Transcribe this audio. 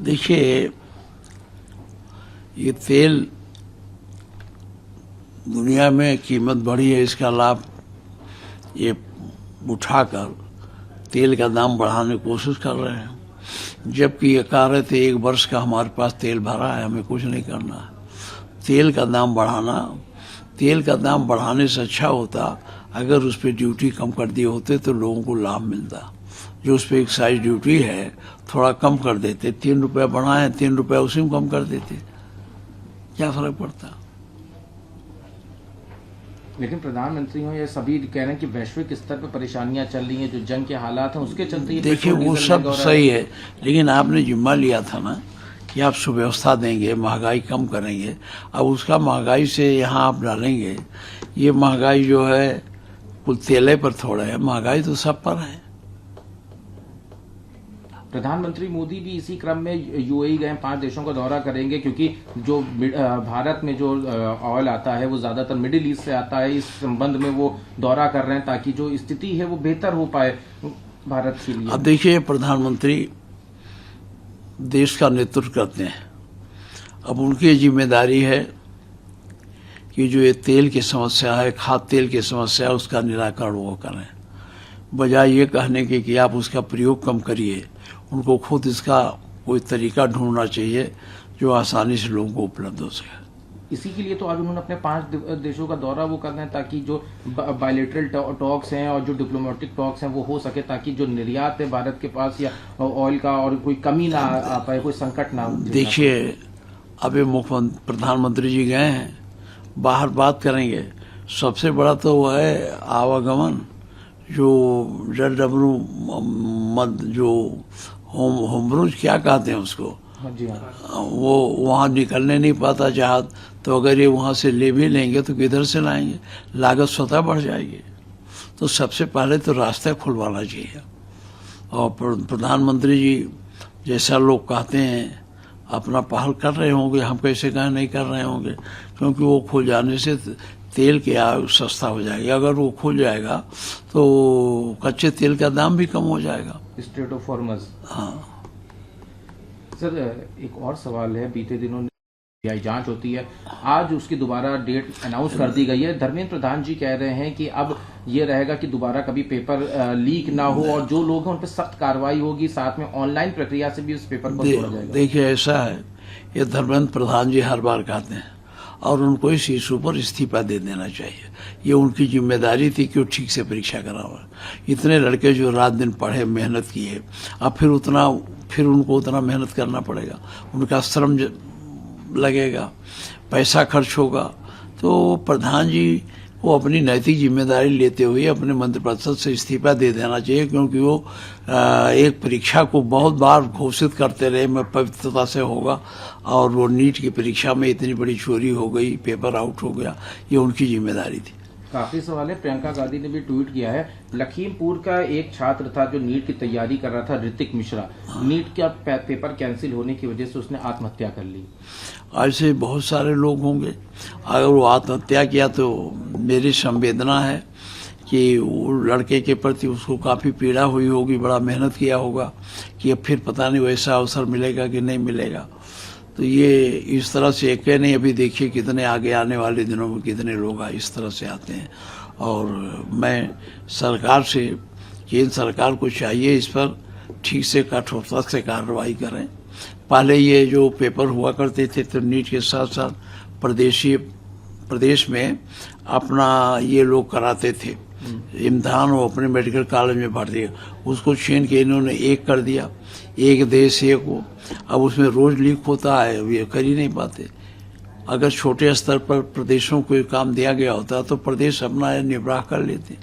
देखिए, ये तेल दुनिया में कीमत बढ़ी है, इसका लाभ ये उठाकर तेल का दाम बढ़ाने की कोशिश कर रहे हैं। जबकि ये कह रहे थे 1 वर्ष का हमारे पास तेल भरा है, हमें कुछ नहीं करना है। तेल का दाम बढ़ाने से अच्छा होता अगर उस पर ड्यूटी कम कर दिए होते तो लोगों को लाभ मिलता। जो उस पर एक्साइज ड्यूटी है थोड़ा कम कर देते, 3 रुपये बढ़ाएं, 3 रुपये उसी में कम कर देते, क्या फर्क पड़ता। लेकिन प्रधानमंत्री हो ये सभी कह रहे हैं कि वैश्विक स्तर पर परेशानियां चल रही हैं, जो जंग के हालात हैं उसके चलते। देखिए, वो सब सही है, लेकिन आपने जिम्मा लिया था ना कि आप सुव्यवस्था देंगे, महंगाई कम करेंगे। अब उसका महंगाई से यहाँ आप डालेंगे, ये महंगाई जो है कुल तेले पर थोड़ा है, महंगाई तो सब पर है। प्रधानमंत्री मोदी भी इसी क्रम में यूएई गए, 5 देशों का दौरा करेंगे, क्योंकि जो भारत में जो ऑयल आता है वो ज्यादातर मिडिल ईस्ट से आता है। इस संबंध में वो दौरा कर रहे हैं ताकि जो स्थिति है वो बेहतर हो पाए भारत के लिए। अब देखिए, प्रधानमंत्री देश का नेतृत्व करते हैं, अब उनकी जिम्मेदारी है कि जो ये तेल की समस्या है, खाद्य तेल की समस्या है, उसका निराकरण वो करें। बजाय ये कहने के कि आप उसका प्रयोग कम करिए, उनको खुद इसका कोई तरीका ढूंढना चाहिए जो आसानी से लोगों को उपलब्ध हो सके। इसी के लिए तो आज उन्होंने अपने 5 देशों का दौरा वो करना है ताकि जो बायलैटरल टॉक्स हैं और जो डिप्लोमेटिक टॉक्स हैं वो हो सके, ताकि जो निर्यात है भारत के पास या ऑयल का और कोई कमी ना आ पाए, कोई संकट ना। देखिए, अभी प्रधानमंत्री जी गए हैं, बाहर बात करेंगे। सबसे बड़ा तो वो है आवागमन, जो डब्ल्यू जो होमरूज क्या कहते हैं उसको, जी हाँ। वो वहाँ निकलने नहीं पाता जहाज, तो अगर ये वहाँ से ले भी लेंगे तो किधर से लाएंगे, लागत स्वतः बढ़ जाएगी। तो सबसे पहले तो रास्ते खुलवाना चाहिए। और प्रधानमंत्री जी जैसा लोग कहते हैं अपना पहल कर रहे होंगे, हम कैसे कहें नहीं कर रहे होंगे, क्योंकि वो खुल जाने से तेल की आय सस्ता हो जाएगी। अगर वो खुल जाएगा तो कच्चे तेल का दाम भी कम हो जाएगा। Strait of Hormuz. हाँ सर, एक और सवाल है, बीते दिनों जांच होती है, आज उसकी दोबारा डेट अनाउंस कर दी गई है। धर्मेंद्र प्रधान जी कह रहे हैं कि अब ये रहेगा कि दोबारा कभी पेपर लीक ना हो और जो लोग हैं उन पर सख्त कार्रवाई होगी, साथ में ऑनलाइन प्रक्रिया से भी उस पेपर को जोड़ा जाएगा। देखिए, ऐसा है, ये धर्मेंद्र प्रधान जी हर बार कहते हैं और उनको इस इशू पर इस्तीफा दे देना चाहिए। ये उनकी जिम्मेदारी थी कि वो ठीक से परीक्षा करावा। इतने लड़के जो रात दिन पढ़े, मेहनत किए, अब फिर उनको उतना मेहनत करना पड़ेगा, उनका श्रम लगेगा, पैसा खर्च होगा। तो प्रधान जी को अपनी नैतिक जिम्मेदारी लेते हुए अपने मंत्रिपरिषद से इस्तीफा दे देना चाहिए, क्योंकि वो एक परीक्षा को बहुत बार घोषित करते रहे मैं पवित्रता से होगा, और वो नीट की परीक्षा में इतनी बड़ी चोरी हो गई, पेपर आउट हो गया, ये उनकी जिम्मेदारी थी। काफी सवाल है। प्रियंका गांधी ने भी ट्वीट किया है, लखीमपुर का एक छात्र था जो नीट की तैयारी कर रहा था, ऋतिक मिश्रा, नीट का पेपर कैंसिल होने की वजह से उसने आत्महत्या कर ली। ऐसे बहुत सारे लोग होंगे। अगर वो आत्महत्या किया तो मेरी संवेदना है कि वो लड़के के प्रति उसको काफ़ी पीड़ा हुई होगी, बड़ा मेहनत किया होगा कि अब फिर पता नहीं वैसा अवसर मिलेगा कि नहीं मिलेगा। तो ये इस तरह से एक नहीं, अभी देखिए कितने आगे आने वाले दिनों में कितने लोग इस तरह से आते हैं। और मैं सरकार से, केंद्र सरकार को चाहिए इस पर ठीक से कठोरता से कार्रवाई करें। पहले ये जो पेपर हुआ करते थे तो नीट के साथ साथ प्रदेश में अपना ये लोग कराते थे इम्तिहान, वो अपने मेडिकल कॉलेज में भर दिया, उसको छीन के इन्होंने एक कर दिया, एक देश एक हो। अब उसमें रोज लीक होता है, अब ये कर ही नहीं पाते। अगर छोटे स्तर पर प्रदेशों को काम दिया गया होता तो प्रदेश अपना निर्वाह कर लेते।